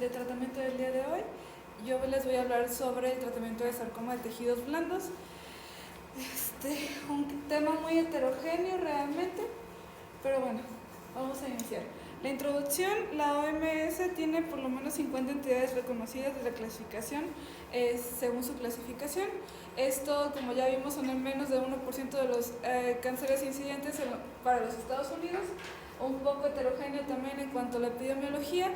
de tratamiento del día de hoy. Yo les voy a hablar sobre el tratamiento de sarcoma de tejidos blandos. Un tema muy heterogéneo realmente, pero bueno, vamos a iniciar. La introducción: la OMS tiene por lo menos 50 entidades reconocidas de la clasificación según su clasificación. Esto, como ya vimos, son el menos de 1% de los cánceres incidentes para los Estados Unidos. Un poco heterogéneo también en cuanto a la epidemiología: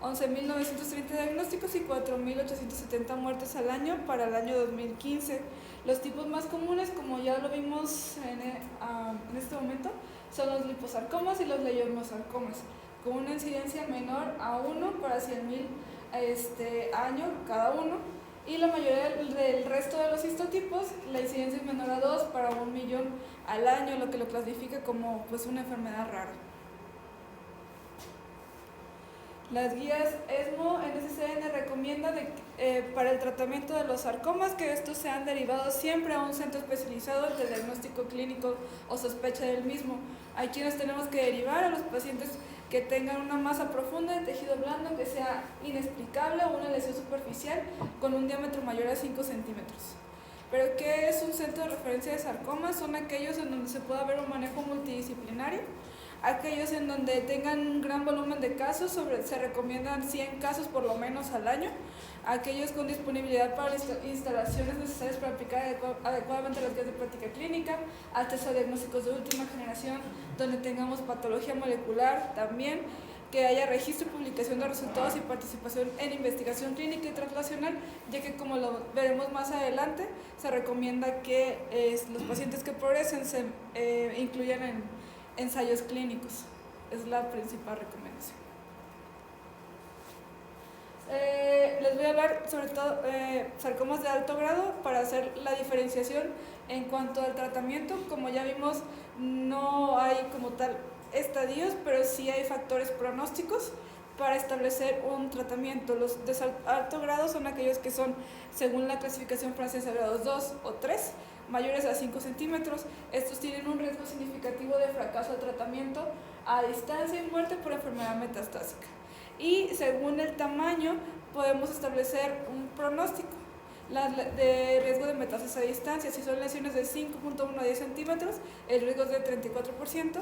11.930 diagnósticos y 4.870 muertes al año para el año 2015. Los tipos más comunes, como ya lo vimos en este momento, son los liposarcomas y los leiomyosarcomas, con una incidencia menor a 1 para 100.000 año cada uno, y la mayoría del resto de los histotipos, la incidencia es menor a 2 para 1.000.000 al año, lo que lo clasifica como una enfermedad rara. Las guías ESMO-NCCN recomiendan para el tratamiento de los sarcomas que estos sean derivados siempre a un centro especializado de diagnóstico clínico o sospecha del mismo. Aquí nos tenemos que derivar a los pacientes que tengan una masa profunda de tejido blando que sea inexplicable o una lesión superficial con un diámetro mayor a 5 centímetros. ¿Pero qué es un centro de referencia de sarcomas? Son aquellos en donde se pueda ver un manejo multidisciplinario. Aquellos en donde tengan un gran volumen de casos, se recomiendan 100 casos por lo menos al año. Aquellos con disponibilidad para las instalaciones necesarias para aplicar adecuadamente las guías de práctica clínica, acceso a diagnósticos de última generación, donde tengamos patología molecular también, que haya registro y publicación de resultados y participación en investigación clínica y translacional, ya que, como lo veremos más adelante, se recomienda que los pacientes que progresen se incluyan en ensayos clínicos. Es la principal recomendación. Les voy a hablar sobre todo sarcomas de alto grado para hacer la diferenciación en cuanto al tratamiento. Como ya vimos, no hay como tal estadios, pero sí hay factores pronósticos para establecer un tratamiento. Los de alto grado son aquellos que son, según la clasificación francesa, grados 2 o 3, mayores a 5 centímetros. Estos tienen un riesgo significativo de fracaso de tratamiento a distancia y muerte por enfermedad metastásica. Y según el tamaño podemos establecer un pronóstico de riesgo de metástasis a distancia. Si son lesiones de 5.1 a 10 centímetros, el riesgo es de 34%.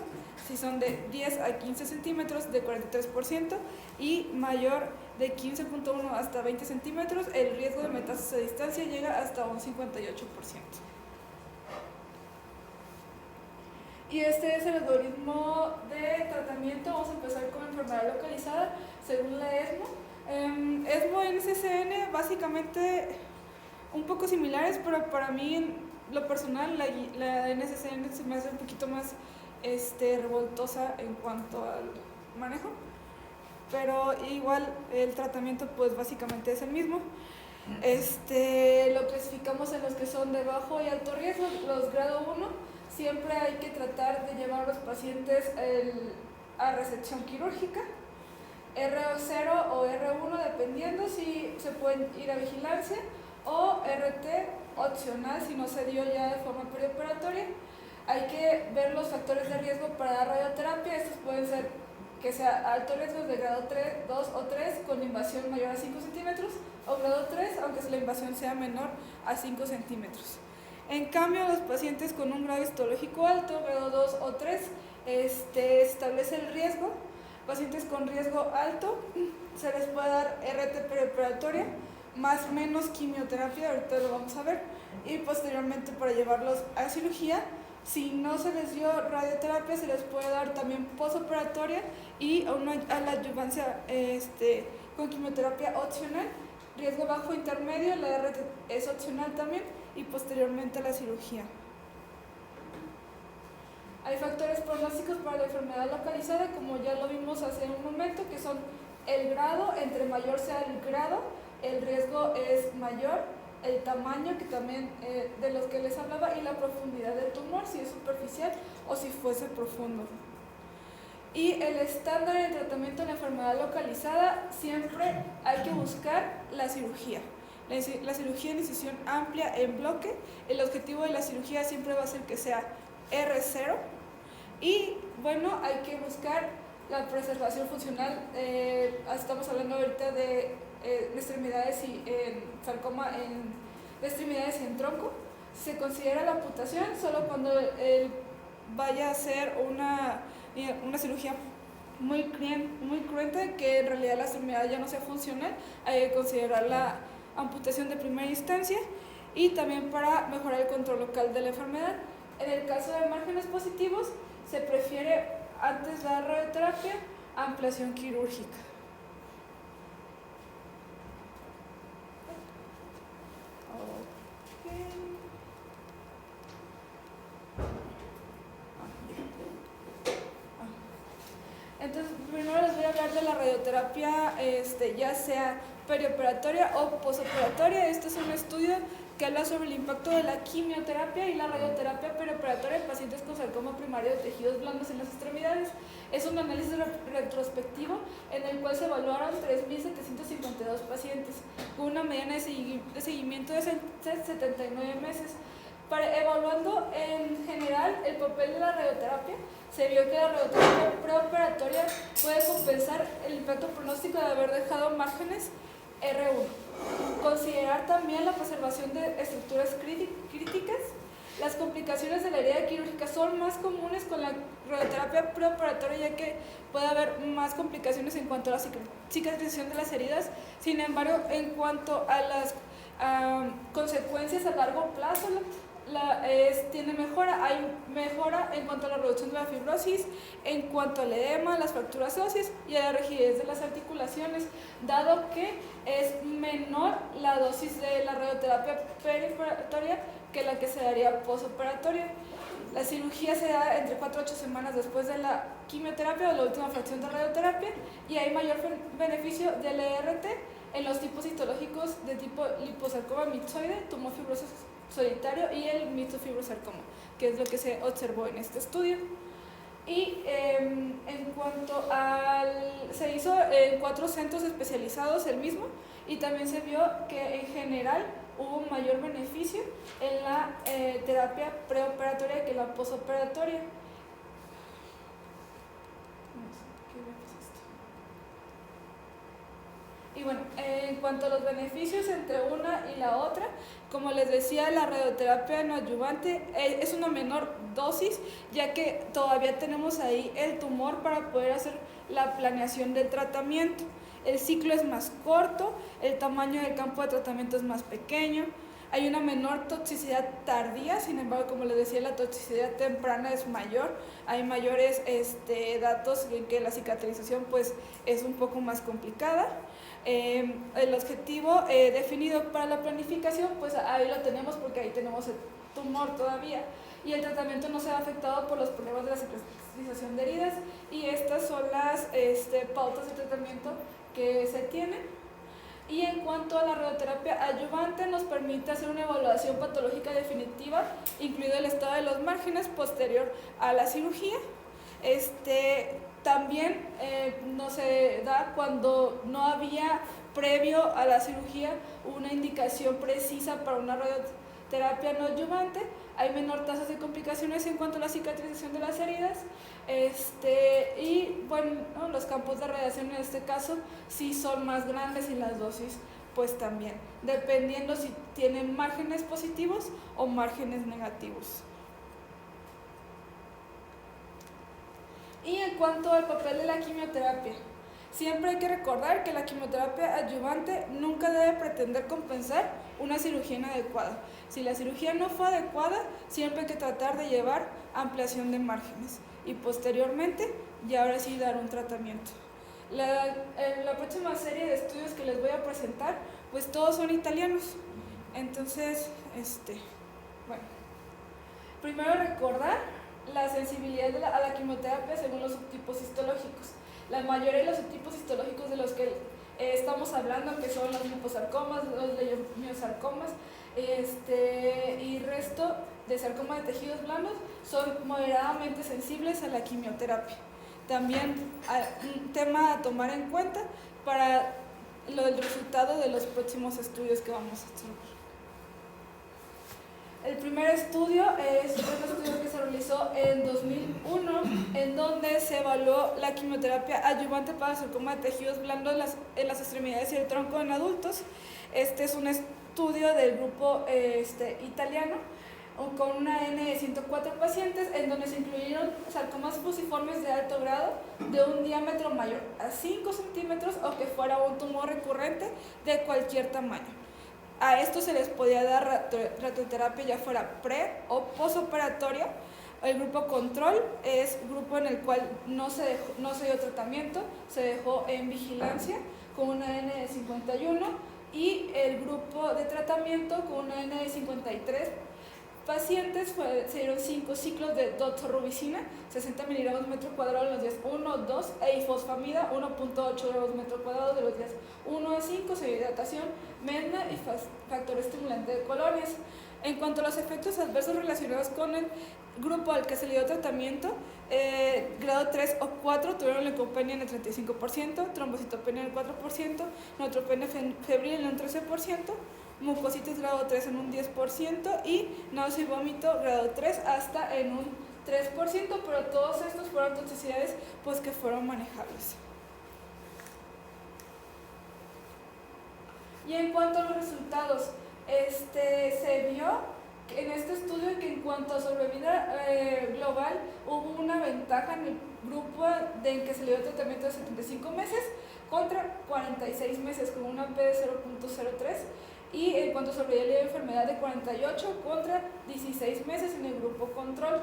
Si son de 10 a 15 centímetros, de 43%. Y mayor de 15.1 hasta 20 centímetros, el riesgo de metástasis a distancia llega hasta un 58%. Y este es el algoritmo de tratamiento. Vamos a empezar con enfermedad localizada según la ESMO. ESMO-NCCN básicamente un poco similares, pero para mí, en lo personal, la NCCN se me hace un poquito más revoltosa en cuanto al manejo, pero igual el tratamiento pues básicamente es el mismo. Lo clasificamos en los que son de bajo y alto riesgo. Los grado 1 siempre hay que tratar de llevar a los pacientes a resección quirúrgica, R0 o R1 dependiendo si se pueden ir a vigilancia, o RT opcional si no se dio ya de forma perioperatoria. Hay que ver los factores de riesgo para la radioterapia. Estos pueden ser que sea alto riesgo de grado 3, 2 o 3 con invasión mayor a 5 centímetros, o grado 3 aunque la invasión sea menor a 5 centímetros. En cambio, los pacientes con un grado histológico alto, grado 2 o 3, establece el riesgo. Pacientes con riesgo alto se les puede dar RT perioperatoria más menos quimioterapia, ahorita lo vamos a ver, y posteriormente para llevarlos a cirugía. Si no se les dio radioterapia, se les puede dar también postoperatoria y a la adyuvancia con quimioterapia opcional. Riesgo bajo intermedio, la RT es opcional también, y posteriormente la cirugía. Hay factores pronósticos para la enfermedad localizada, como ya lo vimos hace un momento, que son el grado. Entre mayor sea el grado, el riesgo es mayor, el tamaño, que también de los que les hablaba, y la profundidad del tumor, si es superficial o si fuese profundo. Y el estándar de tratamiento de la enfermedad localizada, siempre hay que buscar la cirugía. La cirugía en incisión amplia en bloque. El objetivo de la cirugía siempre va a ser que sea R0. Y bueno, hay que buscar la preservación funcional, estamos hablando ahorita de extremidades y sarcoma de extremidades y en tronco. Se considera la amputación solo cuando vaya a ser una cirugía muy cruenta, que en realidad la extremidad ya no sea funcional. Hay que considerar la amputación de primera instancia, y también para mejorar el control local de la enfermedad. En el caso de márgenes positivos, se prefiere antes de la radioterapia ampliación quirúrgica. Entonces, primero les voy a hablar de la radioterapia, ya sea perioperatoria o posoperatoria. Este es un estudio que habla sobre el impacto de la quimioterapia y la radioterapia perioperatoria en pacientes con sarcoma primario de tejidos blandos en las extremidades. Es un análisis retrospectivo en el cual se evaluaron 3.752 pacientes con una mediana de seguimiento de 79 meses. Evaluando en general el papel de la radioterapia, se vio que la radioterapia preoperatoria puede compensar el impacto pronóstico de haber dejado márgenes R1. Considerar también la preservación de estructuras críticas. Las complicaciones de la herida quirúrgica son más comunes con la radioterapia preoperatoria, ya que puede haber más complicaciones en cuanto a la cicatrización de las heridas. Sin embargo, en cuanto a las consecuencias a largo plazo, tiene mejora. Hay mejora en cuanto a la reducción de la fibrosis, en cuanto al edema, las fracturas óseas y a la rigidez de las articulaciones, dado que es menor la dosis de la radioterapia perioperatoria que la que se daría posoperatoria. La cirugía se da entre 4 a 8 semanas después de la quimioterapia o la última fracción de radioterapia, y hay mayor beneficio del ERT en los tipos histológicos de tipo liposarcoma mixoide, tumor fibroso solitario y el mixofibrosarcoma, que es lo que se observó en este estudio. Y en cuanto se hizo en 4 centros especializados el mismo, y también se vio que en general hubo un mayor beneficio en la terapia preoperatoria que la posoperatoria. Y bueno, en cuanto a los beneficios entre una y la otra, como les decía, la radioterapia no adyuvante es una menor dosis, ya que todavía tenemos ahí el tumor para poder hacer la planeación del tratamiento. El ciclo es más corto, el tamaño del campo de tratamiento es más pequeño, hay una menor toxicidad tardía. Sin embargo, como les decía, la toxicidad temprana es mayor, hay mayores datos en que la cicatrización pues es un poco más complicada. El objetivo definido para la planificación, pues ahí lo tenemos, porque ahí tenemos el tumor todavía, y el tratamiento no se ha afectado por los problemas de la cicatrización de heridas, y estas son las pautas de tratamiento que se tienen. Y en cuanto a la radioterapia adyuvante, nos permite hacer una evaluación patológica definitiva, incluido el estado de los márgenes posterior a la cirugía. También no se da cuando no había previo a la cirugía una indicación precisa para una radioterapia no adyuvante. Hay menor tasas de complicaciones en cuanto a la cicatrización de las heridas. Y bueno, ¿no? Los campos de radiación en este caso sí son más grandes, y las dosis pues también, dependiendo si tienen márgenes positivos o márgenes negativos. Y en cuanto al papel de la quimioterapia, siempre hay que recordar que la quimioterapia adyuvante nunca debe pretender compensar una cirugía inadecuada. Si la cirugía no fue adecuada, siempre hay que tratar de llevar ampliación de márgenes y posteriormente ya ahora sí dar un tratamiento. En la próxima serie de estudios que les voy a presentar, pues todos son italianos. Entonces, bueno, primero recordar la sensibilidad a la quimioterapia según los subtipos histológicos. La mayoría de los subtipos histológicos de los que estamos hablando, que son los liposarcomas, los leiomiosarcomas y resto de sarcoma de tejidos blandos, son moderadamente sensibles a la quimioterapia. También un tema a tomar en cuenta para el resultado de los próximos estudios que vamos a hacer. primer estudio es un estudio que se realizó en 2001, en donde se evaluó la quimioterapia adyuvante para el sarcoma de tejidos blandos en las extremidades y el tronco en adultos. Este es un estudio del grupo italiano, con una N de 104 pacientes, en donde se incluyeron sarcomas fusiformes de alto grado de un diámetro mayor a 5 centímetros o que fuera un tumor recurrente de cualquier tamaño. A esto se les podía dar radioterapia ya fuera pre o posoperatoria. El grupo control es un grupo en el cual no se dio tratamiento, se dejó en vigilancia con una N de 51, y el grupo de tratamiento con una N de 53 pacientes se dieron 5 ciclos de doxorubicina, 60 miligramos metro cuadrado en los días 1, 2, e ifosfamida, 1.8 gramos metro cuadrado de los días 1 a 5, hidratación, MENA y factor estimulante de colonias. En cuanto a los efectos adversos relacionados con el grupo al que se le dio tratamiento, grado 3 o 4 tuvieron leucopenia en el 35%, trombocitopenia en el 4%, neutropenia febril en un 13%, mucositis grado 3 en un 10% y náusea y vómito grado 3 hasta en un 3%, pero todos estos fueron toxicidades pues que fueron manejables. Y en cuanto a los resultados, se vio en este estudio que en cuanto a sobrevida global hubo una ventaja en el grupo en que se le dio tratamiento de 75 meses contra 46 meses con una P de 0.03, y en cuanto a sobrevida de enfermedad de 48 contra 16 meses en el grupo control,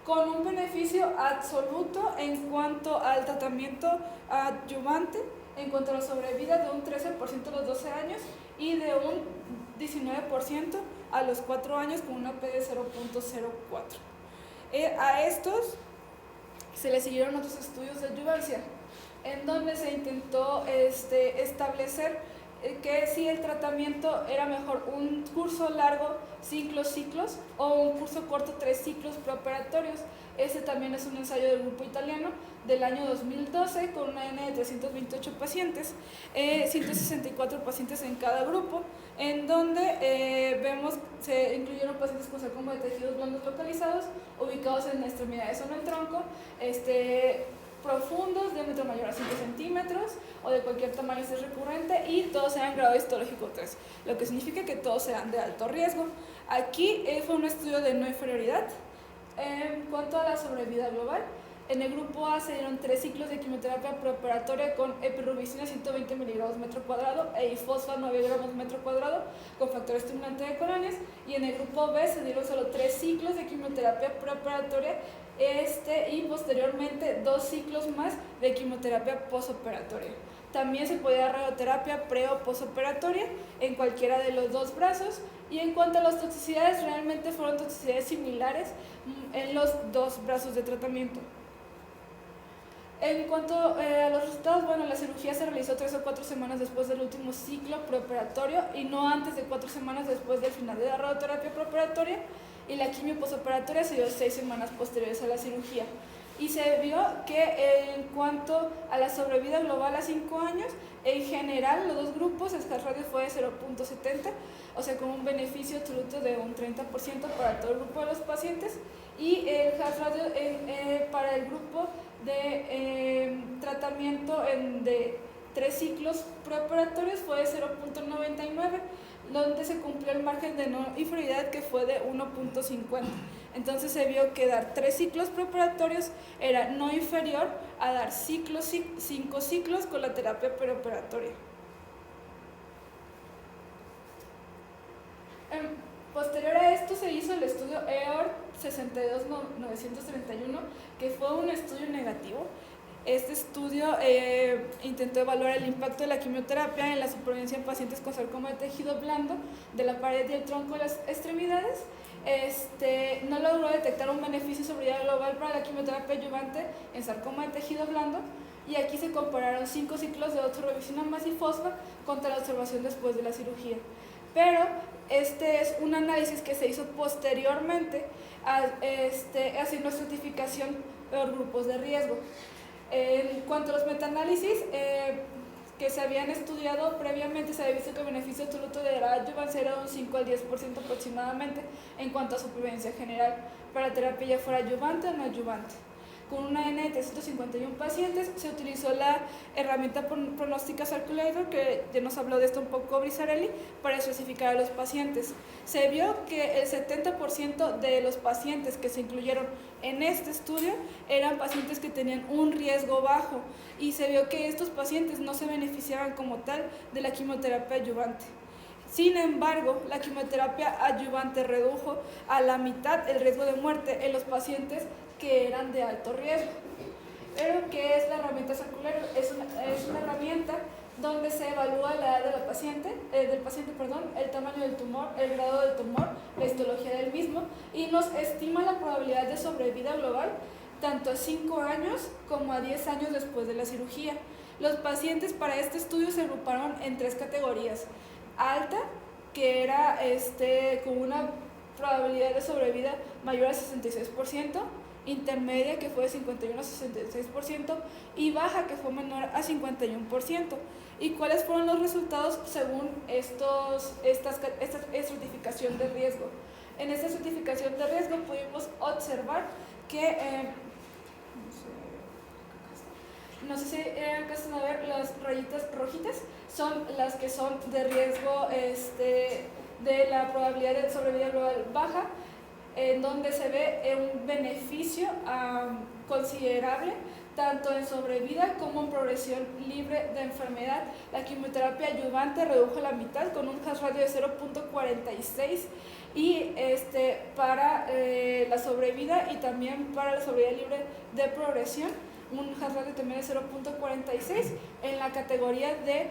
con un beneficio absoluto en cuanto al tratamiento adyuvante, en cuanto a la sobrevida de un 13% a los 12 años y de un 19% a los 4 años con una P de 0.04. A estos se le siguieron otros estudios de adyuvancia, en donde se intentó establecer que si el tratamiento era mejor un curso largo, 5 ciclos, o un curso corto, 3 ciclos preoperatorios. Ese también es un ensayo del grupo italiano del año 2012 con una N de 328 pacientes, 164 pacientes en cada grupo, en donde vemos se incluyeron pacientes con sarcoma de tejidos blandos localizados, ubicados en extremidades o en el tronco, profundos, diámetro mayor a 5 centímetros o de cualquier tamaño si es recurrente, y todos eran grado histológico 3, lo que significa que todos sean de alto riesgo. Aquí fue un estudio de no inferioridad. En cuanto a la sobrevida global, en el grupo A se dieron 3 ciclos de quimioterapia preoperatoria con epirubicina 120 miligramos metro cuadrado e ifosfa 9 gramos metro cuadrado con factor estimulante de colonias, y en el grupo B se dieron solo 3 ciclos de quimioterapia preoperatoria y posteriormente 2 ciclos más de quimioterapia posoperatoria. También se podía dar radioterapia pre o posoperatoria en cualquiera de los dos brazos. Y en cuanto a las toxicidades, realmente fueron toxicidades similares en los dos brazos de tratamiento. En cuanto a los resultados, bueno, la cirugía se realizó 3 o 4 semanas después del último ciclo preoperatorio y no antes de 4 semanas después del final de la radioterapia preoperatoria, y la quimio posoperatoria se dio 6 semanas posteriores a la cirugía. Y se vio que en cuanto a la sobrevida global a 5 años, en general los dos grupos, el hazard ratio fue de 0.70, o sea con un beneficio absoluto de un 30% para todo el grupo de los pacientes, y el hazard ratio para el grupo de tratamiento de 3 ciclos preoperatorios fue de 0.99, donde se cumplió el margen de no inferioridad, que fue de 1.50. Entonces se vio que dar 3 ciclos preoperatorios era no inferior a dar 5 ciclos con la terapia preoperatoria. Posterior a esto se hizo el estudio EOR 62931, que fue un estudio negativo. Este estudio intentó evaluar el impacto de la quimioterapia en la supervivencia en pacientes con sarcoma de tejido blando de la pared y el tronco de las extremidades. No logró detectar un beneficio de sobrevida global para la quimioterapia adyuvante en sarcoma de tejido blando, y aquí se compararon 5 ciclos de doxorubicina más ifosfa contra la observación después de la cirugía. Pero este es un análisis que se hizo posteriormente haciendo estratificación por grupos de riesgo. En cuanto a los metaanálisis, que se habían estudiado previamente, se había visto que el beneficio absoluto de la adyuvancia era de un 5 al 10% aproximadamente en cuanto a supervivencia general, para terapia ya fuera adyuvante o no adyuvante. Con una N de 351 pacientes se utilizó la herramienta Prognostica Calculator, que ya nos habló de esto un poco Brisarelli, para especificar a los pacientes. Se vio que el 70% de los pacientes que se incluyeron en este estudio eran pacientes que tenían un riesgo bajo, y se vio que estos pacientes no se beneficiaban como tal de la quimioterapia adyuvante. Sin embargo, la quimioterapia adyuvante redujo a la mitad el riesgo de muerte en los pacientes que eran de alto riesgo. Pero, ¿qué es la herramienta Calculator? Es una herramienta donde se evalúa la edad de la paciente, del paciente, el tamaño del tumor, el grado del tumor, la histología del mismo, y nos estima la probabilidad de sobrevida global tanto a 5 años como a 10 años después de la cirugía. Los pacientes para este estudio se agruparon en 3 categorías. Alta, que era con una probabilidad de sobrevida mayor al 66%, intermedia, que fue de 51 a 66%, y baja, que fue menor a 51%. ¿Y cuáles fueron los resultados según esta estratificación de riesgo? En esta estratificación de riesgo pudimos observar que, no sé si alcanzan a ver las rayitas rojitas, son las que son de riesgo de la probabilidad de sobrevida global baja, en donde se ve un beneficio considerable tanto en sobrevida como en progresión libre de enfermedad. La quimioterapia adyuvante redujo la mitad con un hazard ratio de 0.46, y para la sobrevida y también para la sobrevida libre de progresión, un hazard ratio también de 0.46 en la categoría de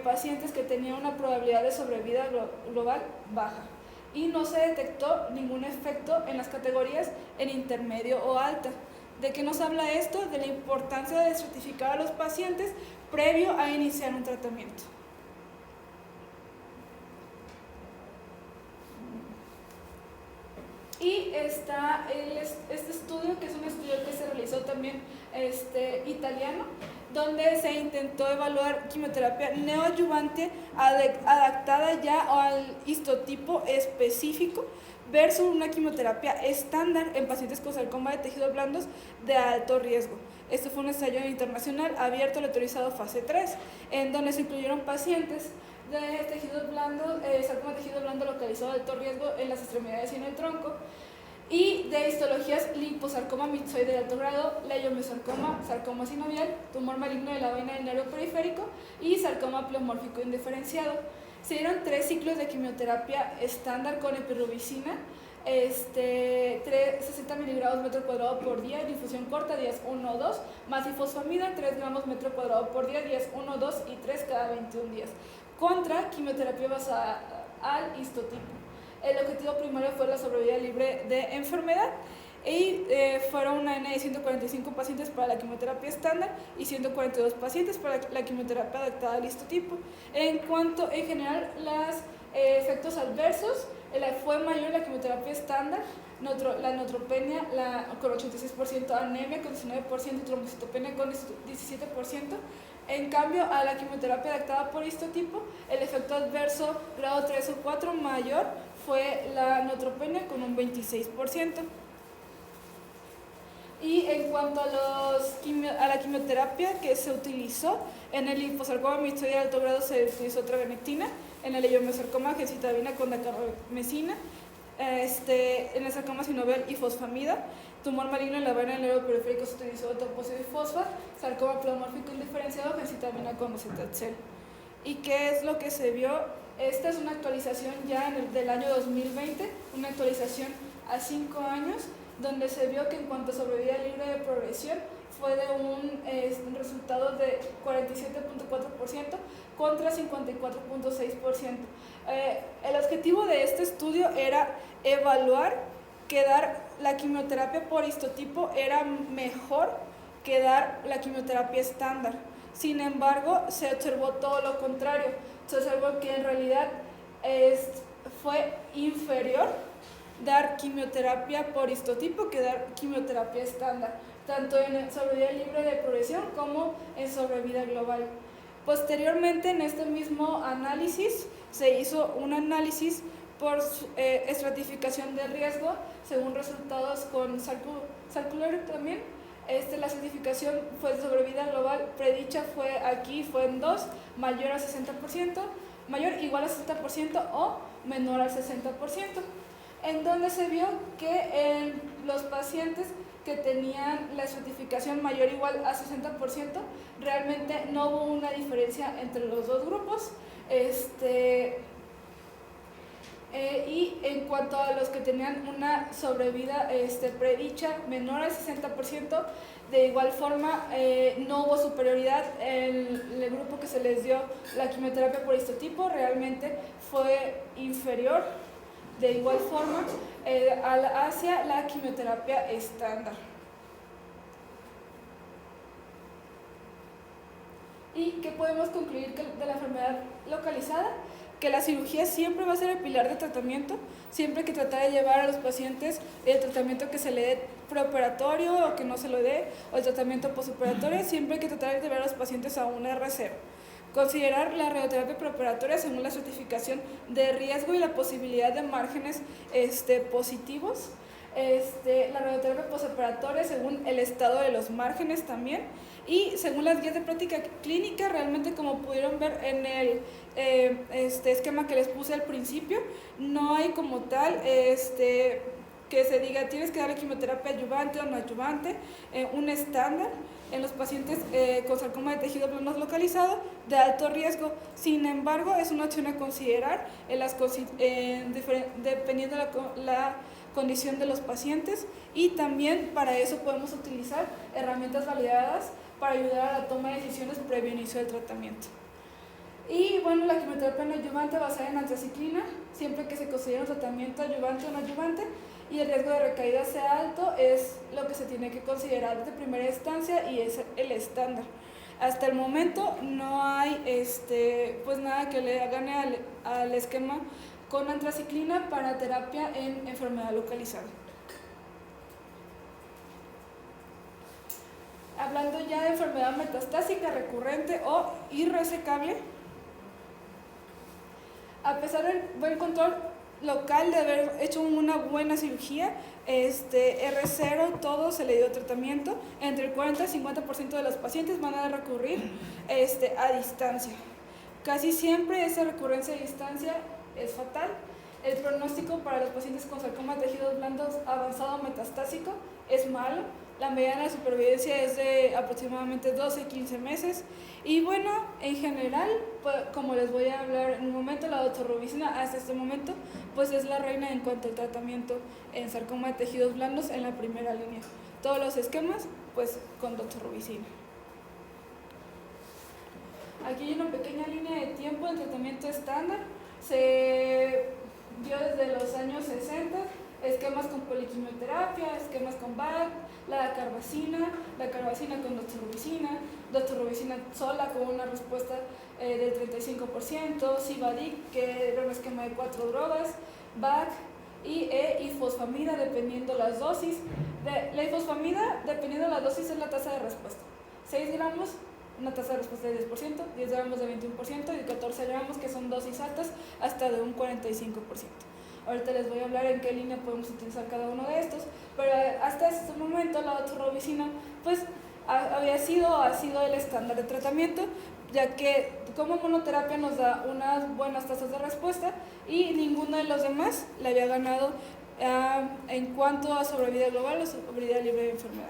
pacientes que tenían una probabilidad de sobrevida global baja. Y no se detectó ningún efecto en las categorías en intermedio o alta. ¿De qué nos habla esto? De la importancia de estratificar a los pacientes previo a iniciar un tratamiento. Y está este estudio, que es un estudio que se realizó también italiano, donde se intentó evaluar quimioterapia neoadyuvante adaptada ya al histotipo específico versus una quimioterapia estándar en pacientes con sarcoma de tejidos blandos de alto riesgo. Este fue un ensayo internacional abierto aleatorizado fase 3, en donde se incluyeron pacientes de tejidos blandos, sarcoma de tejido blando localizado de alto riesgo en las extremidades y en el tronco, y de histologías liposarcoma mixoide de alto grado, leiomyosarcoma, sarcoma sinovial, tumor maligno de la vaina del nervio periférico y sarcoma pleomórfico indiferenciado. Se dieron 3 ciclos de quimioterapia estándar con epirubicina, 60 miligramos metro cuadrado por día, difusión corta, días 1 o 2, más ifosfamida, 3 gramos metro cuadrado por día, días 1, 2 y 3 cada 21 días, contra quimioterapia basada al histotipo. El objetivo primario fue la sobrevida libre de enfermedad, y fueron una N de 145 pacientes para la quimioterapia estándar y 142 pacientes para la quimioterapia adaptada al histotipo. En general, los efectos adversos, fue mayor la quimioterapia estándar, la neutropenia con 86%, anemia con 19%, trombocitopenia con 17%. En cambio, a la quimioterapia adaptada por histotipo, el efecto adverso grado 3 o 4 mayor fue la neutropenia con un 26%. Y en cuanto a la quimioterapia que se utilizó, en el liposarcoma mixoide de alto grado se utilizó trabenectina, en el leiomyosarcoma gemcitabina con dacarbamecina, en el sarcoma sinovial ifosfamida, tumor maligno en la vaina del nervio periférico se utilizó toposio y fosfa, sarcoma pleomórfico indiferenciado, gemcitabina con docetaxel. ¿Y qué es lo que se vio? Esta es una actualización ya del año 2020, una actualización a 5 años, donde se vio que en cuanto a sobrevida libre de progresión fue de un resultado de 47.4% contra 54.6%. El objetivo de este estudio era evaluar que dar la quimioterapia por histotipo era mejor que dar la quimioterapia estándar. Sin embargo, se observó todo lo contrario. Se observó que en realidad fue inferior dar quimioterapia por histotipo que dar quimioterapia estándar, tanto en sobrevida libre de progresión como en sobrevida global. Posteriormente, en este mismo análisis, se hizo un análisis por estratificación de riesgo, según resultados con Circular también. La estratificación fue de sobrevida global predicha fue en 2, mayor al 60%, mayor igual al 60% o menor al 60%, en donde se vio que en los pacientes que tenían la estratificación mayor o igual a 60%, realmente no hubo una diferencia entre los dos grupos. Y en cuanto a los que tenían una sobrevida predicha menor al 60%, de igual forma no hubo superioridad en el grupo que se les dio la quimioterapia por histotipo, realmente fue inferior de igual forma hacia la quimioterapia estándar. ¿Y qué podemos concluir de la enfermedad localizada? Que la cirugía siempre va a ser el pilar de tratamiento, siempre hay que tratar de llevar a los pacientes el tratamiento que se le dé preoperatorio o que no se lo dé, o el tratamiento postoperatorio, siempre hay que tratar de llevar a los pacientes a un R0. Considerar la radioterapia preoperatoria según la certificación de riesgo y la posibilidad de márgenes positivos. La radioterapia postoperatoria según el estado de los márgenes también, y según las guías de práctica clínica, realmente como pudieron ver en el esquema que les puse al principio, no hay como tal que se diga tienes que darle quimioterapia adyuvante o no adyuvante, un estándar en los pacientes con sarcoma de tejido blando localizado de alto riesgo. Sin embargo, es una opción a considerar dependiendo de la condición de los pacientes, y también para eso podemos utilizar herramientas validadas para ayudar a la toma de decisiones previo inicio del tratamiento. Y bueno, la quimioterapia no adyuvante basada en antraciclina, siempre que se considere un tratamiento adyuvante o no adyuvante y el riesgo de recaída sea alto, es lo que se tiene que considerar desde primera instancia y es el estándar. Hasta el momento no hay pues nada que le gane al esquema con antraciclina para terapia en enfermedad localizada. Hablando ya de enfermedad metastásica recurrente o irresecable, a pesar del buen control local de haber hecho una buena cirugía, R0, todo se le dio tratamiento, entre el 40 y 50% de los pacientes van a recurrir a distancia. Casi siempre esa recurrencia a distancia es fatal. El pronóstico para los pacientes con sarcoma de tejidos blandos avanzado metastásico es malo. La mediana de supervivencia es de aproximadamente 12-15 meses. Y bueno, en general, pues, como les voy a hablar en un momento, la doxorubicina hasta este momento pues es la reina en cuanto al tratamiento en sarcoma de tejidos blandos en la primera línea. Todos los esquemas pues con doxorubicina. Aquí hay una pequeña línea de tiempo del tratamiento estándar. Se dio desde los años 60, esquemas con poliquimioterapia, esquemas con BAC, la carbazina con doxorubicina sola con una respuesta del 35%, Civadic, que era un esquema de 4 drogas, BAC, y ifosfamida dependiendo las dosis. La ifosfamida dependiendo de la dosis es la tasa de respuesta. 6 gramos, una tasa de respuesta de 10%, 10 gramos de 21% y 14 gramos, que son dosis altas, hasta de un 45%. Ahorita les voy a hablar en qué línea podemos utilizar cada uno de estos, pero hasta este momento la doxorubicina pues ha sido el estándar de tratamiento, ya que como monoterapia nos da unas buenas tasas de respuesta y ninguno de los demás le había ganado en cuanto a sobrevida global o sobrevida libre de enfermedad.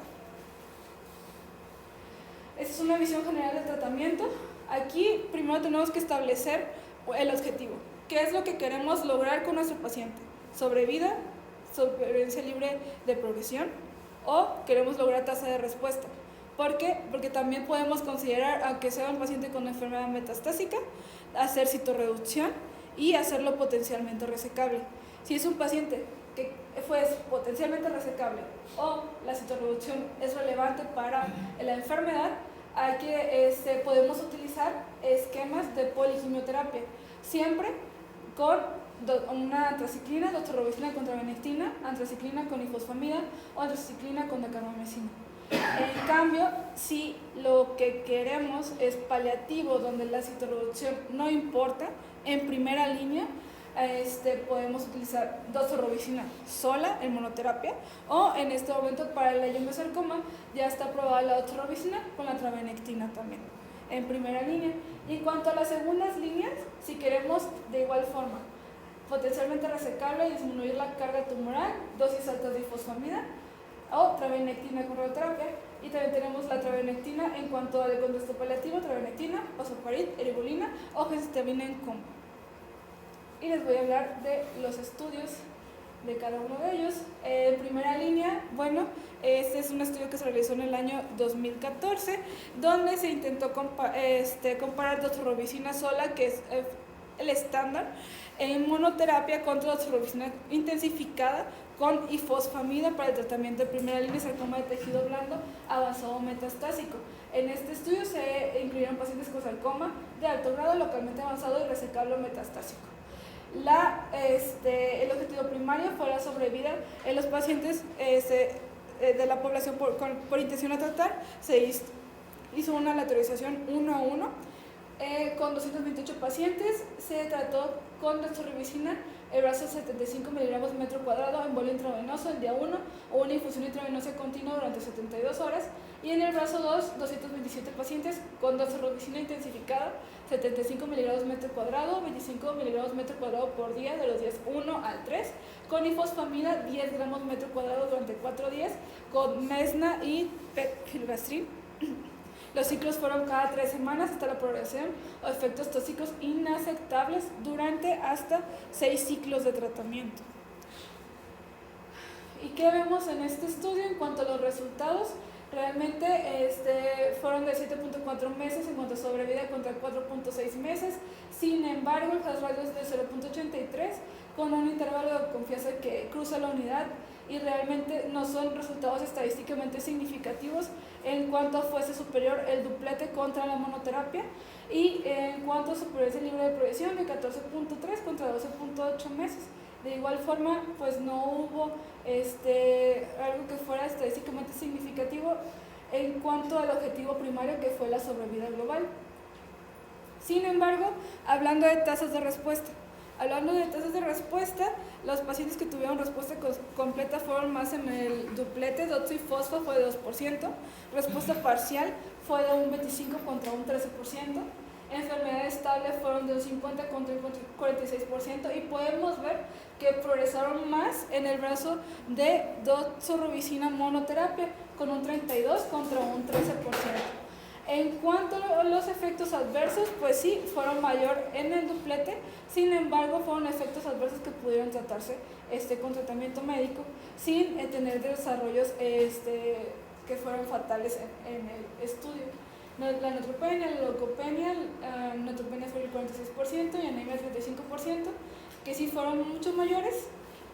Esta es una visión general del tratamiento. Aquí primero tenemos que establecer el objetivo. ¿Qué es lo que queremos lograr con nuestro paciente? ¿Sobrevida, supervivencia libre de progresión? ¿O queremos lograr tasa de respuesta? ¿Por qué? Porque también podemos considerar, aunque sea un paciente con enfermedad metastásica, hacer citorreducción y hacerlo potencialmente resecable. Si es un paciente que fue potencialmente resecable o la citorreducción es relevante para la enfermedad, podemos utilizar esquemas de poliquimioterapia, siempre con una antraciclina, doxorubicina contra venectina, antraciclina con ifosfamida o antraciclina con dacarbamecina. En cambio, si lo que queremos es paliativo, donde la citorreducción no importa, en primera línea podemos utilizar doxorubicina sola en monoterapia, o en este momento para el leiomyosarcoma ya está aprobada la doxorubicina con la trabenectina también en primera línea. Y en cuanto a las segundas líneas, si queremos de igual forma potencialmente resecable y disminuir la carga tumoral, dosis altas de ifosfamida o trabenectina con radioterapia. Y también tenemos la trabenectina en cuanto al contexto paliativo, trabenectina, pasoparid, eribulina o gemcitabina en combo. Y les voy a hablar de los estudios de cada uno de ellos. En primera línea, bueno, este es un estudio que se realizó en el año 2014, donde se intentó comparar doxorubicina sola, que es el estándar, en monoterapia contra doxorubicina intensificada con ifosfamida para el tratamiento de primera línea de sarcoma de tejido blando avanzado metastásico. En este estudio se incluyeron pacientes con sarcoma de alto grado, localmente avanzado y resecable metastásico. El objetivo primario fue la sobrevida en los pacientes de la población por intención a tratar. Se hizo una aleatorización 1 a 1 con 228 pacientes. Se trató con doxorubicina el brazo 75 miligramos metro cuadrado en bolo intravenoso el día 1 o una infusión intravenosa continua durante 72 horas, y en el brazo 2, 227 pacientes con doxorubicina intensificada 75 miligramos metro cuadrado, 25 miligramos metro cuadrado por día de los días 1 al 3, con ifosfamida 10 gramos metro cuadrado durante 4 días, con mesna y pegfilgrastim. Los ciclos fueron cada 3 semanas hasta la progresión o efectos tóxicos inaceptables durante hasta 6 ciclos de tratamiento. ¿Y qué vemos en este estudio en cuanto a los resultados? Realmente fueron de 7.4 meses en cuanto a sobrevida contra 4.6 meses. Sin embargo, el hazard ratio es de 0.83 con un intervalo de confianza que cruza la unidad, y realmente no son resultados estadísticamente significativos en cuanto fuese superior el duplete contra la monoterapia, y en cuanto a supervivencia libre de progresión de 14.3 contra 12.8 meses. De igual forma, pues no hubo algo que fuera estadísticamente significativo en cuanto al objetivo primario, que fue la sobrevida global. Sin embargo, hablando de tasas de respuesta, los pacientes que tuvieron respuesta completa fueron más en el duplete, doxo y fosfa fue de 2%, respuesta parcial fue de un 25 contra un 13%, enfermedad estable fueron de un 50 contra un 46%, y podemos ver que progresaron más en el brazo de doxorubicina monoterapia con un 32 contra un 13%. En cuanto a los efectos adversos, pues sí, fueron mayor en el duplete. Sin embargo, fueron efectos adversos que pudieron tratarse con tratamiento médico sin tener desarrollos que fueron fatales en el estudio. La neutropenia, la leucopenia, neutropenia fue el 46% y anemia el 35%, que sí fueron mucho mayores,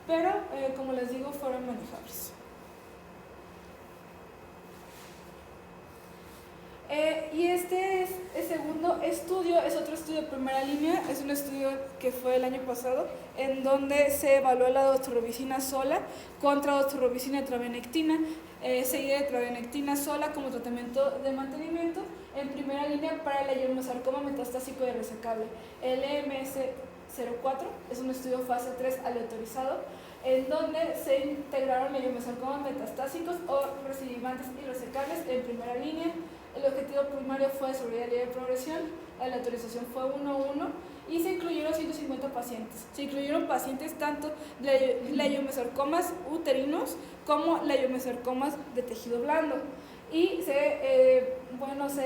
pero como les digo, fueron manejables. Y este segundo estudio es otro estudio de primera línea, es un estudio que fue el año pasado, en donde se evaluó la doxorubicina sola contra doxorubicina y trabenectina, seguida de trabenectina sola como tratamiento de mantenimiento en primera línea para el leiomyosarcoma metastásico y resecable. El EMS04 es un estudio fase 3 aleatorizado, en donde se integraron leiomyosarcomas metastásicos o recidivantes y resecables en primera línea. El objetivo primario fue sobrevida libre de progresión, la aleatorización fue 1 a 1 y se incluyeron 150 pacientes. Se incluyeron pacientes tanto de leiomyosarcomas uterinos como leiomyosarcomas de tejido blando. Y se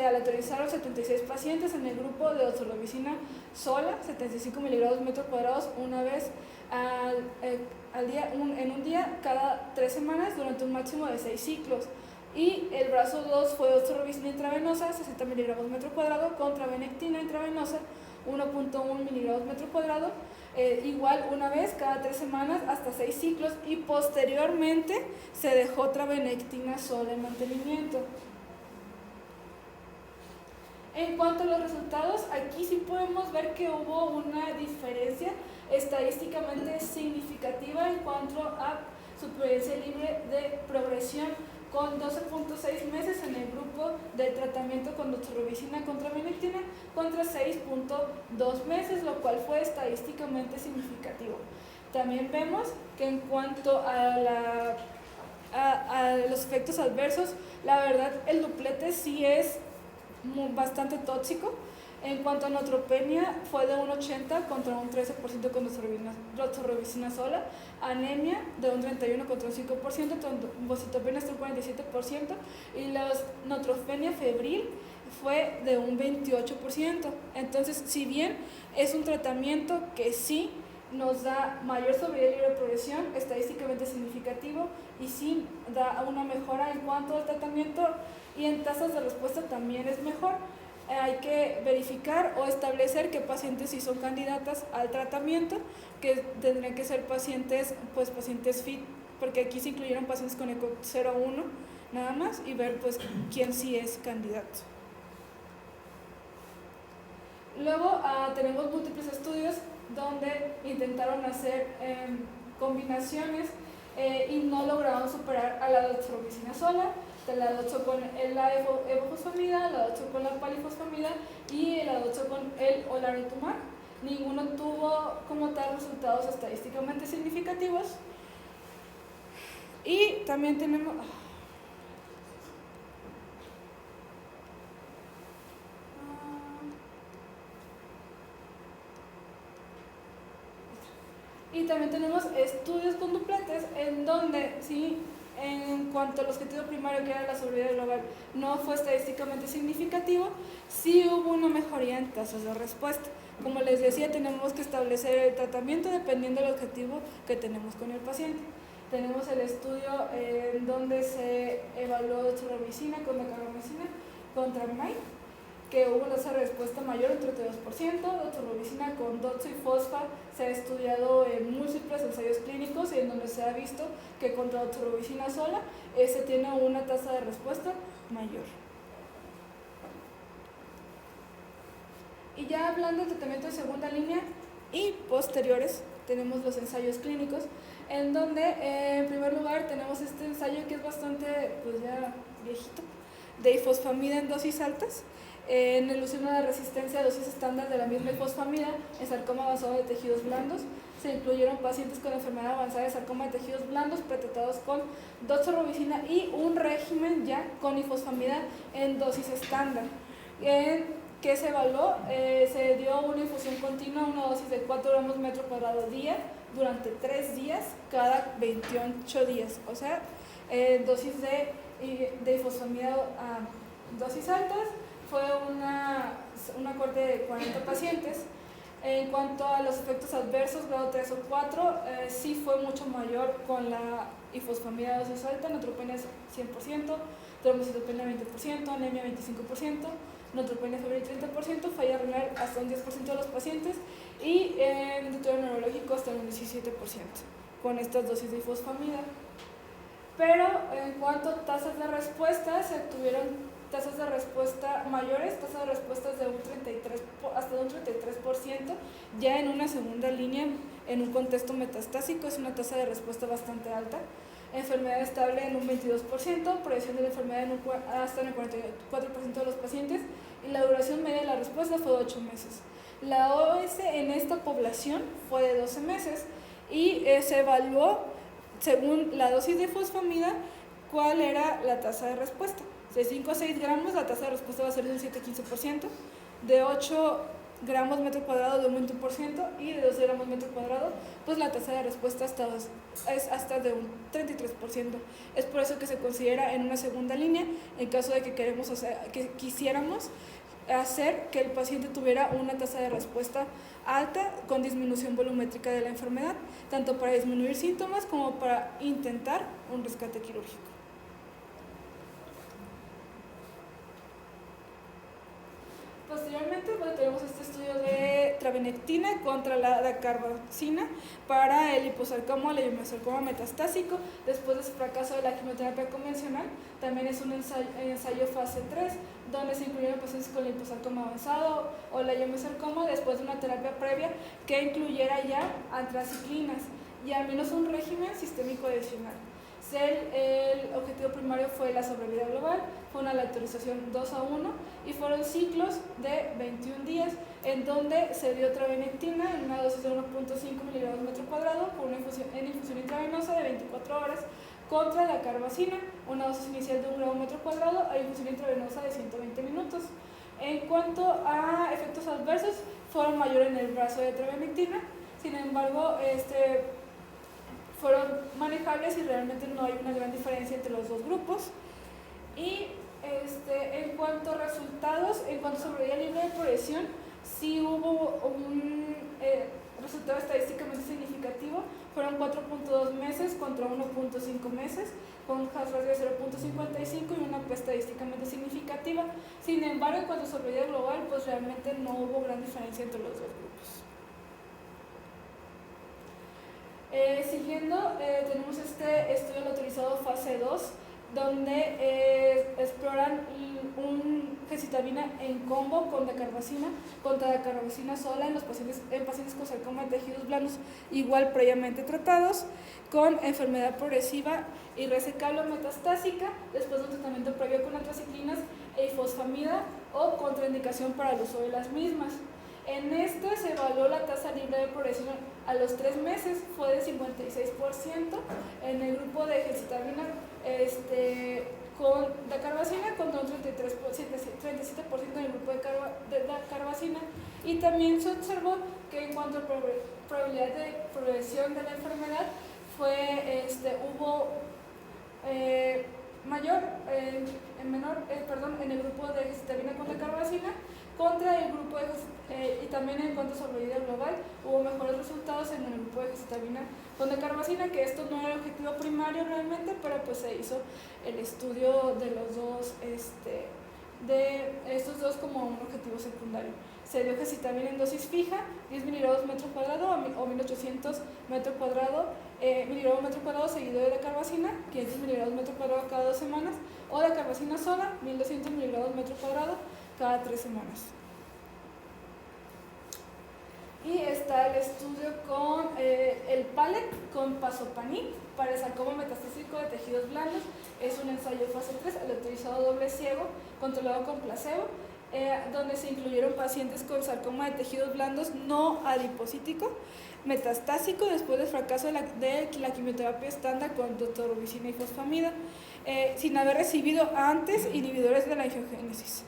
aleatorizaron 76 pacientes en el grupo de doxorubicina sola, 75 miligramos metro cuadrados una vez al día, en un día cada 3 semanas durante un máximo de 6 ciclos. Y el brazo 2 fue doxorubicina intravenosa, 60 miligramos metro cuadrado, con trabenectina intravenosa, 1.1 miligramos metro cuadrado, igual una vez cada 3 semanas hasta 6 ciclos, y posteriormente se dejó trabenectina sola en mantenimiento. En cuanto a los resultados, aquí sí podemos ver que hubo una diferencia estadísticamente significativa en cuanto a supervivencia libre de progresión con 12.6 meses en el grupo de tratamiento con doxorubicina contra venectina contra 6.2 meses, lo cual fue estadísticamente significativo. También vemos que en cuanto a los efectos adversos, la verdad el duplete sí es bastante tóxico. En cuanto a neutropenia, fue de un 80 contra un 13% con doxorubicina sola, anemia de un 31 contra un 5%, trombocitopenia hasta un 47%, y la neutropenia febril fue de un 28%. Entonces, si bien es un tratamiento que sí nos da mayor sobriedad libre de progresión, estadísticamente significativo, y sí da una mejora en cuanto al tratamiento, y en tasas de respuesta también es mejor. Hay que verificar o establecer qué pacientes sí son candidatas al tratamiento, que tendrían que ser pacientes, pues pacientes fit, porque aquí se incluyeron pacientes con ECOG 0-1 nada más, y ver pues quién sí es candidato. Luego tenemos múltiples estudios donde intentaron hacer combinaciones y no lograron superar a la doxorubicina sola, la doxo con la evofosfamida, la doxo con la palifosfamida y la doxo con el olaratumab. Ninguno tuvo como tal resultados estadísticamente significativos. Y también tenemos... Y también tenemos estudios con dupletes en donde, sí, en cuanto al objetivo primario, que era la sobriedad global, no fue estadísticamente significativo, sí hubo una mejoría en tasas de respuesta. Como les decía, tenemos que establecer el tratamiento dependiendo del objetivo que tenemos con el paciente. Tenemos el estudio en donde se evaluó doxorubicina con dacarbamicina contra MAI, que hubo una tasa de respuesta mayor, un 32%. Doxorubicina con doxo y fosfa se ha estudiado en múltiples ensayos clínicos y en donde se ha visto que contra doxorubicina sola se tiene una tasa de respuesta mayor. Y ya hablando del tratamiento de segunda línea y posteriores, tenemos los ensayos clínicos, en donde en primer lugar tenemos este ensayo que es bastante, pues ya viejito, de ifosfamida en dosis altas, en elusión a la resistencia a dosis estándar de la misma ifosfamida en sarcoma avanzado de tejidos blandos. Se incluyeron pacientes con enfermedad avanzada de sarcoma de tejidos blandos pretratados con doxorubicina y un régimen ya con ifosfamida en dosis estándar. ¿Qué se evaluó? Se dio una infusión continua, una dosis de 4 gramos metro cuadrado día durante 3 días cada 28 días, o sea, dosis de ifosfamida a dosis altas. Fue una corte de 40 pacientes. En cuanto a los efectos adversos, grado 3 o 4, sí fue mucho mayor con la ifosfamida de dosis alta, neutropenia 100%, trombocitopenia 20%, anemia 25%, neutropenia febril 30%, falla renal hasta un 10% de los pacientes y deterioro neurológico hasta un 17% con estas dosis de ifosfamida. Pero en cuanto a tasas de respuesta, se tuvieron tasas de respuesta mayores, tasas de respuestas de un 33, hasta de un 33%, ya en una segunda línea, en un contexto metastásico, es una tasa de respuesta bastante alta. Enfermedad estable en un 22%, progresión de la enfermedad hasta en el 44% de los pacientes, y la duración media de la respuesta fue de 8 meses. La OS en esta población fue de 12 meses y se evaluó según la dosis de fosfamida cuál era la tasa de respuesta. De 5 a 6 gramos la tasa de respuesta va a ser de un 7-15%, de 8 gramos metro cuadrado de un 20% y de 12 gramos metro cuadrado, pues la tasa de respuesta es hasta de un 33%. Es por eso que se considera en una segunda línea en caso de que quisiéramos hacer que el paciente tuviera una tasa de respuesta alta con disminución volumétrica de la enfermedad, tanto para disminuir síntomas como para intentar un rescate quirúrgico. Posteriormente, tenemos este estudio de trabenectina contra la dacarbazina para el liposarcoma o leiomyosarcoma metastásico después de su fracaso de la quimioterapia convencional. También es un ensayo fase 3, donde se incluyeron pacientes con liposarcoma avanzado o leiomyosarcoma después de una terapia previa que incluyera ya antraciclinas y al menos un régimen sistémico adicional. El objetivo primario fue la sobrevida global, fue una aleatorización 2:1 y fueron ciclos de 21 días en donde se dio trabenectina en una dosis de 1.5 miligramos metro cuadrado por una en infusión intravenosa de 24 horas contra la carbacina, una dosis inicial de 1 gramo metro cuadrado a infusión intravenosa de 120 minutos. En cuanto a efectos adversos, fueron mayores en el brazo de trabenectina, sin embargo, fueron manejables y realmente no hay una gran diferencia entre los dos grupos. Y en cuanto a resultados, en cuanto a sobrevida libre de progresión, sí hubo un resultado estadísticamente significativo. Fueron 4.2 meses contra 1.5 meses, con un hazard ratio de 0.55 y una P estadísticamente significativa. Sin embargo, en cuanto a sobrevida global, pues realmente no hubo gran diferencia entre los dos grupos. Siguiendo, tenemos este estudio autorizado fase 2, donde exploran un gemcitabina en combo con dacarbazina contra dacarbazina sola en pacientes con sarcoma de tejidos blandos igual previamente tratados, con enfermedad progresiva irresecable o metastásica después de un tratamiento previo con antraciclinas e ifosfamida o contraindicación para el uso de las mismas. En este se evaluó la tasa libre de progresión a los 3 meses, fue de 56%, en el grupo de gemcitabina con dacarbazina contra un 37% en el grupo de dacarbazina, y también se observó que en cuanto a probabilidad de progresión de la enfermedad hubo en el grupo de gemcitabina con dacarbazina contra el grupo y también en cuanto a sobrevida global hubo mejores resultados en el grupo de gemcitabina con dacarbazina, que esto no era el objetivo primario realmente, pero pues se hizo el estudio de los dos, de estos dos como un objetivo secundario. Se dio gemcitabina en dosis fija, 10 miligramos metro cuadrado o 1800 metro cuadrado, miligramos metro cuadrado seguido de dacarbazina, 500 miligramos metro cuadrado cada 2 semanas, o dacarbazina sola, 1200 miligramos metro cuadrado cada 3 semanas. Y está el estudio con el PALET con pazopanib para el sarcoma metastásico de tejidos blandos. Es un ensayo fase 3, aleatorizado doble ciego, controlado con placebo, donde se incluyeron pacientes con sarcoma de tejidos blandos no adipocítico, metastásico después del fracaso de la quimioterapia estándar con doxorubicina y fosfamida, sin haber recibido antes inhibidores de la angiogénesis,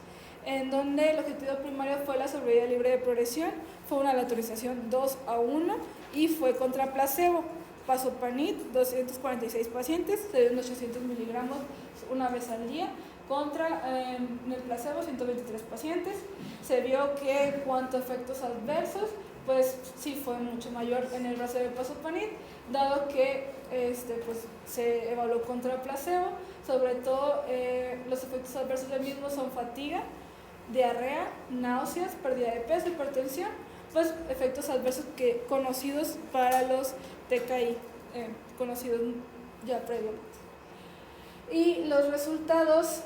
en donde el objetivo primario fue la sobrevida libre de progresión, fue una aleatorización 2:1 y fue contra placebo. Pazopanib, 246 pacientes, se dieron 800 miligramos una vez al día, contra el placebo 123 pacientes. Se vio que en cuanto a efectos adversos, pues sí fue mucho mayor en el brazo de pazopanib, dado que se evaluó contra placebo. Sobre todo los efectos adversos del mismo son fatiga, diarrea, náuseas, pérdida de peso, hipertensión, pues efectos adversos conocidos para los TKI, conocidos ya previamente. Y los resultados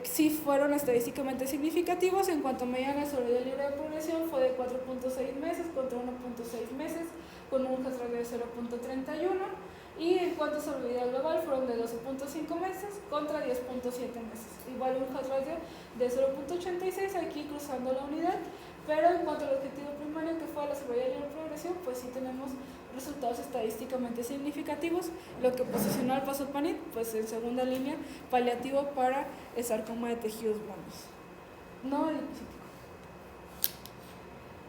sí fueron estadísticamente significativos. En cuanto a mediana sobrevida libre de progresión fue de 4.6 meses contra 1.6 meses, con un hazard ratio de 0.31, y en cuanto a sobrevida global fueron de 12.5 meses contra 10.7 meses, igual un hazard ratio de 0.86 aquí cruzando la unidad. Pero en cuanto al objetivo primario, que fue la sobrevida libre de progresión, pues sí tenemos resultados estadísticamente significativos, lo que posicionó al pazopanib pues en segunda línea paliativo para el sarcoma de tejidos blandos no lipocítico.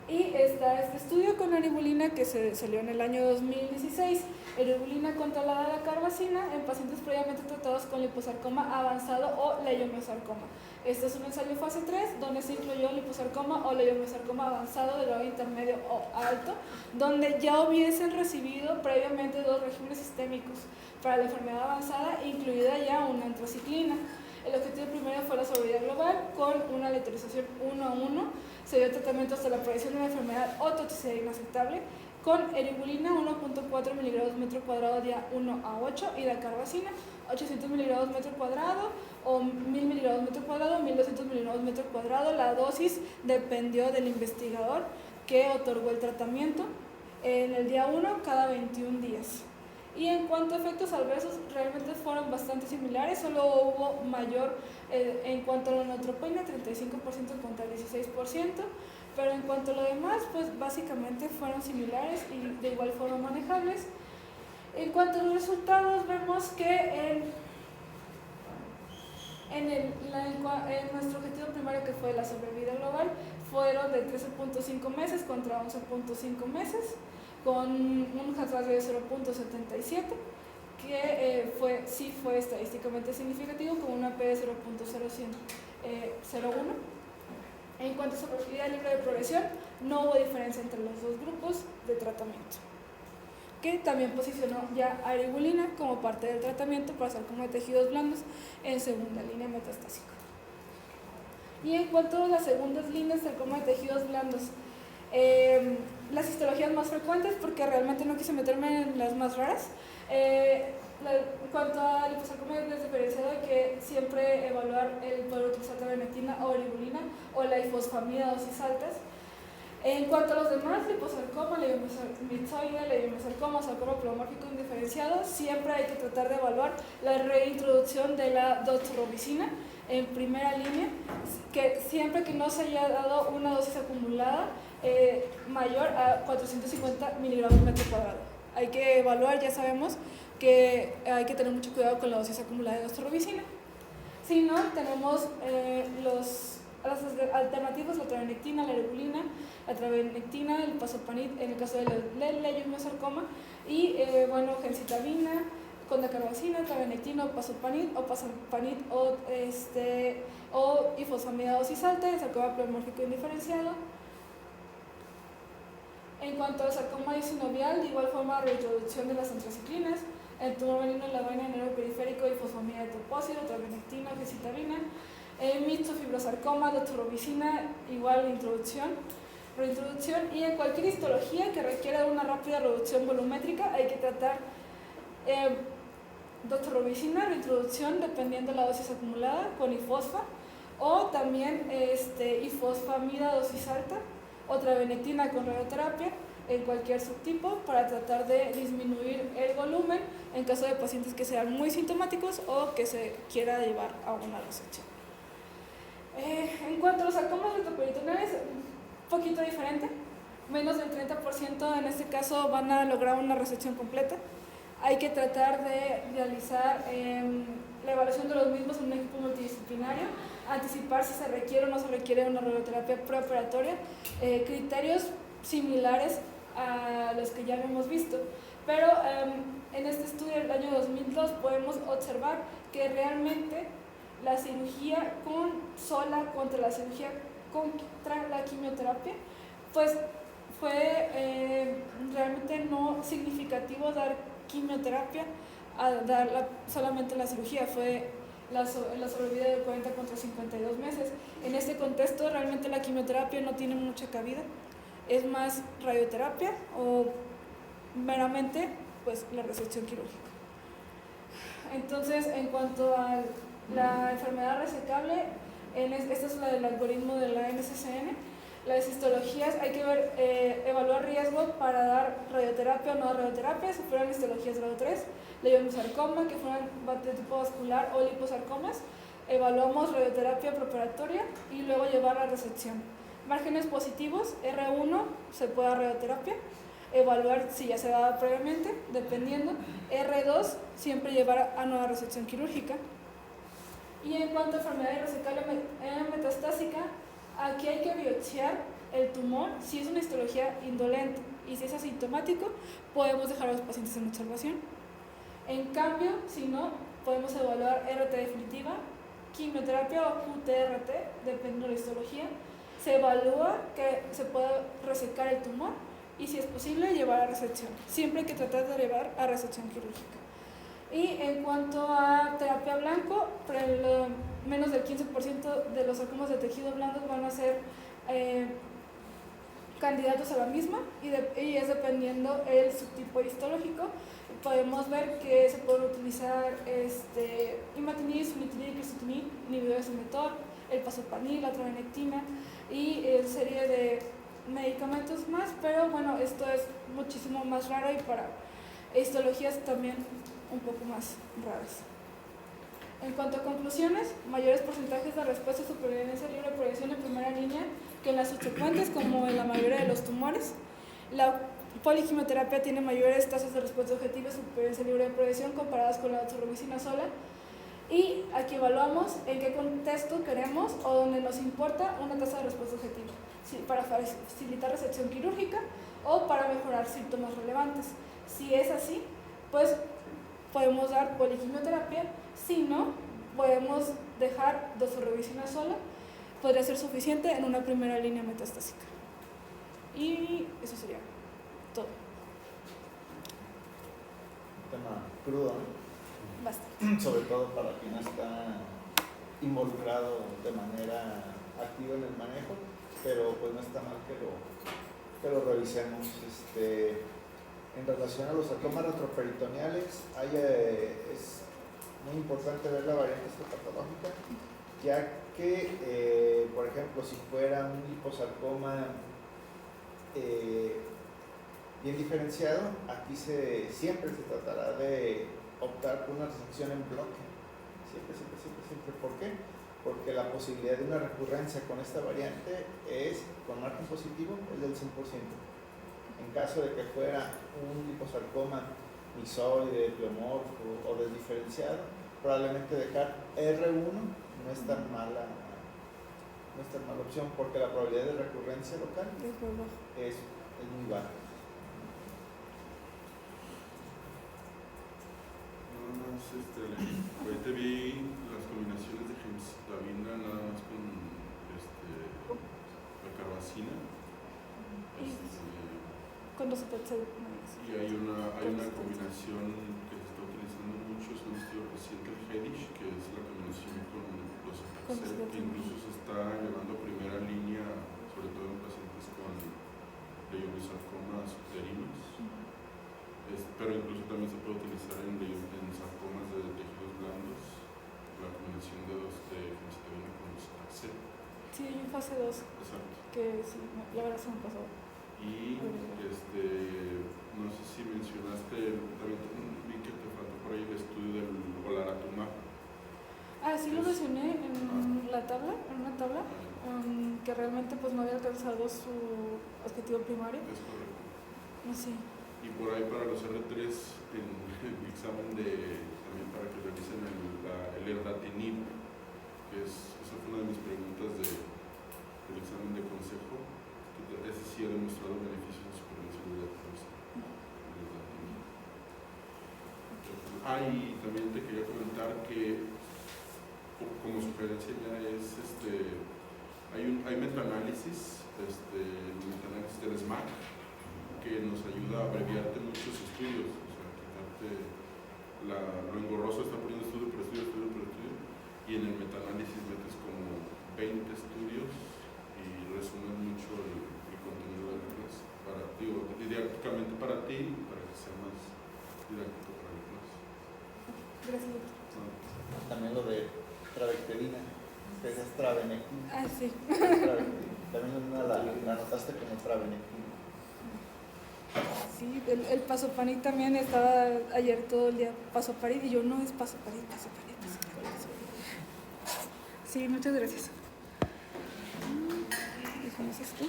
Y está este estudio con eribulina que se salió en el año 2016, eribulina contra la dacarbazina en pacientes previamente tratados con liposarcoma avanzado o leiomyosarcoma. Este es un ensayo fase 3 donde se incluyó liposarcoma o leiomyosarcoma avanzado de grado intermedio o alto, donde ya hubiesen recibido previamente 2 regímenes sistémicos para la enfermedad avanzada, incluida ya una antraciclina. El objetivo primero fue la sobrevida global con una aleatorización 1:1. Se dio tratamiento hasta la aparición de una enfermedad o toxicidad inaceptable con eribulina 1.4 miligramos metro cuadrado día 1-8 y dacarbazina 800 miligramos metro cuadrado o 1000 miligramos metro cuadrado, 1200 miligramos metro cuadrado. La dosis dependió del investigador que otorgó el tratamiento en el día 1 cada 21 días. Y en cuanto a efectos adversos, realmente fueron bastante similares, solo hubo mayor en cuanto a la neutropenia, 35% contra 16%, pero en cuanto a lo demás, pues básicamente fueron similares y de igual forma manejables. En cuanto a los resultados, vemos que en nuestro objetivo primario, que fue la sobrevida global, fueron de 13.5 meses contra 11.5 meses, con un hazard ratio de 0.77, que sí fue estadísticamente significativo, con una P de 0.01. En cuanto a supervivencia libre de progresión, no hubo diferencia entre los dos grupos de tratamiento, que también posicionó ya a eribulina como parte del tratamiento para sarcoma de tejidos blandos en segunda línea metastásica. Y en cuanto a las segundas líneas de sarcoma de tejidos blandos, las histologías más frecuentes, porque realmente no quise meterme en las más raras, en cuanto a liposarcoma, les diferenciado de que siempre evaluar el poder utilizar tabenectina o eribulina o la ifosfamida dosis altas. En cuanto a los demás, liposarcoma, leiomyxoide, leiomyosarcoma, sarcoma pleomórfico indiferenciado, siempre hay que tratar de evaluar la reintroducción de la doxorubicina en primera línea, que siempre que no se haya dado una dosis acumulada mayor a 450 miligramos por metro cuadrado. Hay que evaluar, ya sabemos que hay que tener mucho cuidado con la dosis acumulada de doxorubicina. Si no, tenemos las alternativas, la trabenectina, la eribulina, la trabenectina, el pazopanib en el caso del leiomyosarcoma, y gemcitabina, condacarbazina, trabenectina o pazopanib o ifosfamida dosis alta, el sarcoma pleomórfico indiferenciado. En cuanto al sarcoma sinovial, de igual forma reintroducción de las antraciclinas, el tumor benigno en la vaina neuroperiférico, ifosfamida de topósido, trabenectina, gemcitabina. Mixofibrosarcoma, doxorubicina, igual reintroducción, y en cualquier histología que requiera una rápida reducción volumétrica hay que tratar doxorubicina, reintroducción dependiendo de la dosis acumulada con ifosfa, o también ifosfamida dosis alta o trabenectina con radioterapia en cualquier subtipo para tratar de disminuir el volumen en caso de pacientes que sean muy sintomáticos o que se quiera llevar a una resección. En cuanto a los sarcomas retroperitoneales, un poquito diferente, menos del 30% en este caso van a lograr una resección completa. Hay que tratar de realizar la evaluación de los mismos en un equipo multidisciplinario, anticipar si se requiere o no se requiere una radioterapia preoperatoria, criterios similares a los que ya hemos visto, pero en este estudio del año 2002 podemos observar que realmente la cirugía sola contra la cirugía contra la quimioterapia, pues fue realmente no significativo dar quimioterapia a dar solamente la cirugía, fue la sobrevida de 40 contra 52 meses. En este contexto realmente la quimioterapia no tiene mucha cabida, es más radioterapia o meramente pues la resección quirúrgica. Entonces, en cuanto a la enfermedad resecable, este es el algoritmo de la NCCN. Las histologías hay que evaluar riesgo para dar radioterapia o no radioterapia. Si fueran histologías grado 3, leiomyosarcoma, que fueran de tipo vascular o liposarcomas, evaluamos radioterapia preoperatoria y luego llevar a resección. Márgenes positivos, R1 se puede dar radioterapia, evaluar si ya se daba previamente, dependiendo. R2 siempre llevar a nueva resección quirúrgica. Y en cuanto a enfermedad resecable metastásica, aquí hay que biopsiar el tumor si es una histología indolente, y si es asintomático podemos dejar a los pacientes en observación. En cambio, si no, podemos evaluar RT definitiva, quimioterapia o QTRT, dependiendo de la histología. Se evalúa que se pueda resecar el tumor y, si es posible, llevar a resección. Siempre hay que tratar de llevar a resección quirúrgica. Y en cuanto a terapia blanco, menos del 15% de los sarcomas de tejido blando van a ser candidatos a la misma, y es dependiendo el subtipo histológico. Podemos ver que se pueden utilizar imatinib, sunitinib, crizotinib, inhibidores de mTOR, el pazopanib, la trabenectina y serie de medicamentos más, pero bueno, esto es muchísimo más raro, y para e histologías también un poco más raras. En cuanto a conclusiones, mayores porcentajes de respuesta a supervivencia libre de progresión en primera línea que en las subsecuentes, como en la mayoría de los tumores. La poliquimioterapia tiene mayores tasas de respuesta objetiva y supervivencia libre de progresión comparadas con la doxorubicina sola. Y aquí evaluamos en qué contexto queremos o donde nos importa una tasa de respuesta objetiva, si para facilitar resección quirúrgica o para mejorar síntomas relevantes. Si es así, pues podemos dar poliquimioterapia. Si no, podemos dejar doxorubicina sola, podría ser suficiente en una primera línea metastásica. Y eso sería todo. Un tema crudo, ¿no? Bastante. Sobre todo para quien está involucrado de manera activa en el manejo, pero pues no está mal que lo revisemos. En relación a los sarcomas retroperitoneales, es muy importante ver la variante histopatológica, ya que, por ejemplo, si fuera un liposarcoma bien diferenciado, aquí siempre se tratará de optar por una resección en bloque. Siempre. ¿Por qué? Porque la posibilidad de una recurrencia con esta variante con margen positivo, es del 100%. En caso de que fuera un liposarcoma misoide, pleomorfo o desdiferenciado, probablemente dejar R1 no es tan mala opción, porque la probabilidad de recurrencia local es muy baja. Ahorita vi las combinaciones de gemcitabina nada más con la carbacina. Y hay una combinación que se está utilizando mucho, es un estudio reciente, el HEDISH, que es la combinación con los Ataxel, que incluso se está llevando a primera línea, sobre todo en pacientes con leiomyosarcomas uterinos. Pero incluso también se puede utilizar en sarcomas de tejidos blandos, la combinación de gemcitabina con los Ataxel. Sí, hay un fase 2. Exacto. Que sí, la verdad se me pasó. Y no sé si mencionaste, también vi que te faltó por ahí el estudio del olaratumab. Sí lo mencioné en una tabla, que realmente pues no había alcanzado su objetivo primario. Es correcto. Sí. Y por ahí para los R3, en el examen también para que revisen el erdatinib, que esa fue una de mis preguntas del examen de consejo, que ese sí ha demostrado beneficios en supervivencia de progresión. Y también te quería comentar que como sugerencia ya hay metaanálisis, el metaanálisis del SMAC, que nos ayuda a abreviarte muchos estudios, o sea, quitarte lo engorroso está poniendo estudio por estudio, y en el metaanálisis metes como 20 estudios y resumes mucho el contenido de la clase, didácticamente para ti, para que sea más didáctico para la clase. Gracias. También lo de travecterina, que es travenectina. Sí. También la anotaste como travenectina. Sí, el pasopanib también estaba ayer todo el día pasopanib y yo no es pasopanib. Sí, muchas gracias. Dejamos esto.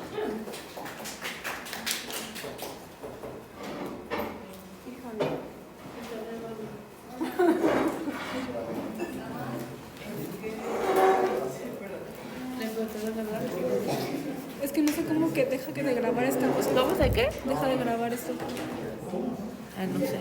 Es que no sé cómo que deja de grabar esta cosa. ¿Cómo de qué? Deja de grabar esto. No sé.